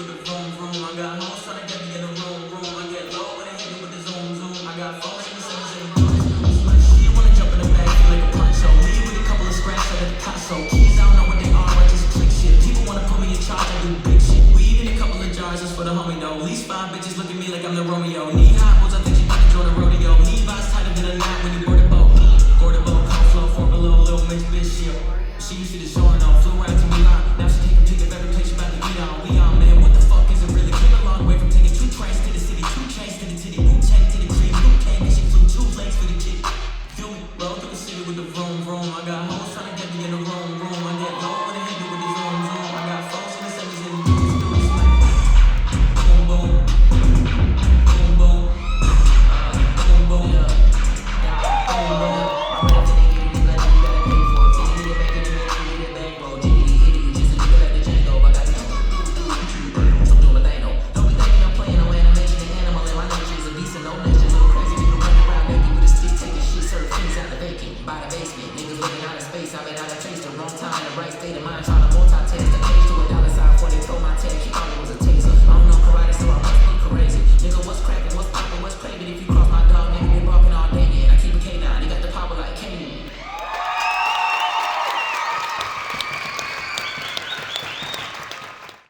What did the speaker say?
through the room. I got hoes trying to get me in the room. I get low when they hit me with the zoom. I got phones in the sevens. She wanna jump in the back like a poncho. Leave with a couple of scratches like a Picasso. Keys, I don't know what they are, I just click shit. People wanna put me in charge, I do big shit. Weed in a couple of jars just for the homie though. At least 5 bitches look at me like I'm the Romeo.